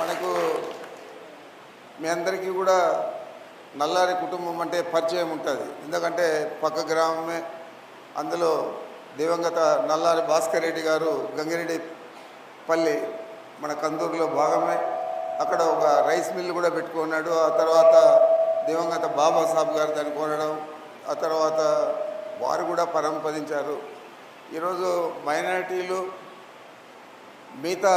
మనకు మీ అందరికీ కూడా నల్లారి కుటుంబం అంటే పరిచయం ఉంటుంది. ఎందుకంటే పక్క గ్రామమే. అందులో దివంగత నల్లారి భాస్కర్ రెడ్డి గారు గంగిరెడ్డి పల్లి మన కందూరులో భాగమే. అక్కడ ఒక రైస్ మిల్లు కూడా పెట్టుకున్నాడు. ఆ తర్వాత దివంగత బాబాసాహెబ్ గారు దాన్ని కొనడం, ఆ తర్వాత వారు కూడా పరంపదించారు. ఈరోజు మైనారిటీలు మిగతా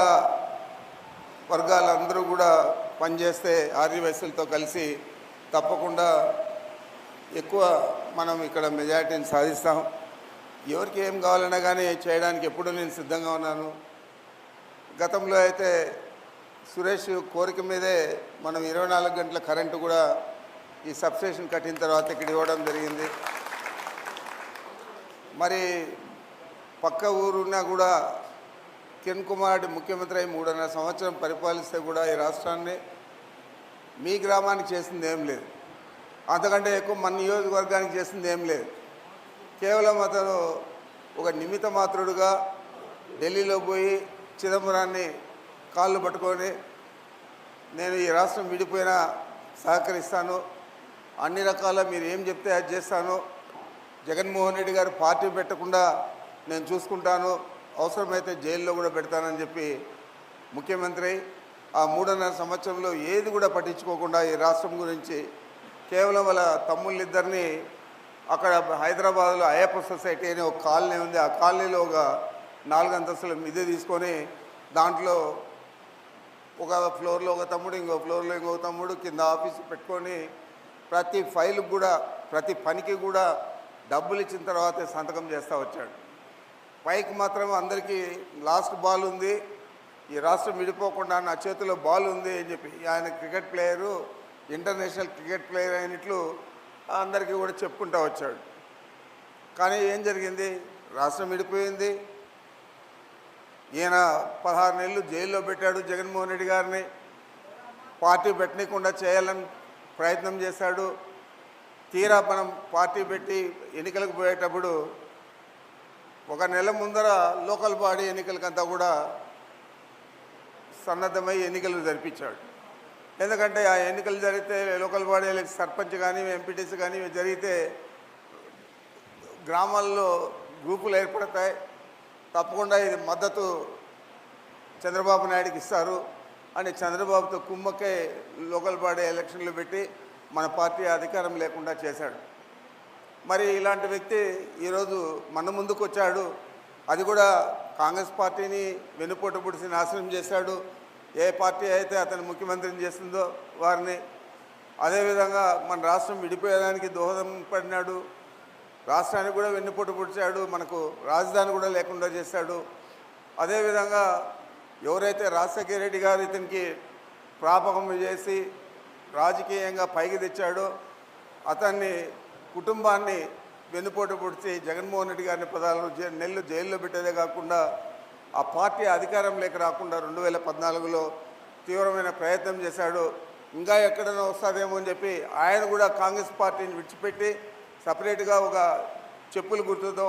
వర్గాలందరూ కూడా పనిచేస్తే ఆర్యవైశ్యులతో కలిసి తప్పకుండా ఎక్కువ మనం ఇక్కడ మెజారిటీని సాధిస్తాం. ఎవరికి ఏం కావాలన్నా కానీ చేయడానికి ఎప్పుడూ నేను సిద్ధంగా ఉన్నాను. గతంలో అయితే సురేష్ కోరిక మీదే మనం 24 గంటల కరెంటు కూడా ఈ సబ్స్టేషన్ కట్టిన తర్వాత ఇక్కడ ఇవ్వడం జరిగింది. మరి పక్క ఊరున్నా కూడా కిరణ్ కుమార్ రెడ్డి ముఖ్యమంత్రి అయి 3.5 సంవత్సరం పరిపాలిస్తే కూడా ఈ రాష్ట్రాన్ని మీ గ్రామానికి చేసింది ఏం లేదు, అంతకంటే ఎక్కువ మన నియోజకవర్గానికి చేసింది ఏం లేదు. కేవలం అతను ఒక నిమిత్త మాత్రుడుగా ఢిల్లీలో పోయి చిదంబరాన్ని కాళ్ళు పట్టుకొని నేను ఈ రాష్ట్రం విడిపోయినా సహకరిస్తాను, అన్ని రకాల మీరు ఏం చెప్తే అది చేస్తాను, జగన్మోహన్ రెడ్డి గారు పార్టీ పెట్టకుండా నేను చూసుకుంటాను, అవసరమైతే జైల్లో కూడా పెడతానని చెప్పి ముఖ్యమంత్రి ఆ 3.5 సంవత్సరంలో ఏది కూడా పట్టించుకోకుండా ఈ రాష్ట్రం గురించి కేవలం వాళ్ళ తమ్ముళ్ళిద్దరినీ అక్కడ హైదరాబాద్లో అయ్యప్ప సొసైటీ అనే ఒక కాలనీ ఉంది. ఆ కాలనీలో ఒక 4 అంతస్తుల మిద్దె తీసుకొని దాంట్లో ఒక ఫ్లోర్లో ఒక తమ్ముడు, ఇంకో ఫ్లోర్లో ఇంకో తమ్ముడు, కింద ఆఫీసు పెట్టుకొని ప్రతి ఫైలుకు కూడా ప్రతి పనికి కూడా డబ్బులు ఇచ్చిన తర్వాతే సంతకం చేస్తూ వచ్చాడు. పైకి మాత్రం అందరికీ లాస్ట్ బాల్ ఉంది, ఈ రాష్ట్రం విడిపోకుండా నా చేతిలో బాల్ ఉంది అని చెప్పి ఆయన cricket player, international cricket player అయినట్లు అందరికీ కూడా చెప్పుకుంటూ వచ్చాడు. కానీ ఏం జరిగింది? రాష్ట్రం విడిపోయింది. ఈయన 16 నెలలు జైల్లో పెట్టాడు జగన్మోహన్ రెడ్డి గారిని. పార్టీ పెట్టనీయకుండా చేయాలని ప్రయత్నం చేశాడు. తీరా మనం పార్టీ పెట్టి ఎన్నికలకు పోయేటప్పుడు ఒక నెల ముందర లోకల్ బాడీ ఎన్నికలకంతా కూడా సన్నద్ధమై ఎన్నికలు జరిపించాడు. ఎందుకంటే ఆ ఎన్నికలు జరిగితే లోకల్ బాడీ సర్పంచ్ కానీ ఎంపీటీసీ కానీ జరిగితే గ్రామాల్లో గ్రూపులు ఏర్పడతాయి, తప్పకుండా ఇది మద్దతు చంద్రబాబు నాయుడుకి ఇస్తారు అని చంద్రబాబుతో కుమ్మకే లోకల్ బాడీ ఎలక్షన్లు పెట్టి మన పార్టీ అధికారం లేకుండా చేశాడు. మరి ఇలాంటి వ్యక్తి ఈరోజు మన ముందుకు వచ్చాడు. అది కూడా కాంగ్రెస్ పార్టీని వెన్నుపోటు పొడిచి నాశనం చేశాడు. ఏ పార్టీ అయితే అతను ముఖ్యమంత్రిని చేస్తుందో వారిని, అదేవిధంగా మన రాష్ట్రం విడిపోయేదానికి దోహదం పడినాడు. రాష్ట్రానికి కూడా వెన్నుపోటు పొడిచాడు. మనకు రాజధాని కూడా లేకుండా చేశాడు. అదేవిధంగా ఎవరైతే రాజశేఖర రెడ్డి గారు ఇతనికి ప్రాపకం చేసి రాజకీయంగా పైకి తెచ్చాడో అతన్ని కుటుంబాన్ని వెన్నుపోటు పొడిచి జగన్మోహన్ రెడ్డి గారిని 14 నెలలు జైల్లో పెట్టేదే కాకుండా ఆ పార్టీ అధికారం లేక రాకుండా 2014లో తీవ్రమైన ప్రయత్నం చేశాడు. ఇంకా ఎక్కడైనా వస్తుందేమో అని చెప్పి ఆయన కూడా కాంగ్రెస్ పార్టీని విడిచిపెట్టి సపరేట్గా ఒక చెప్పుల గుర్తుతో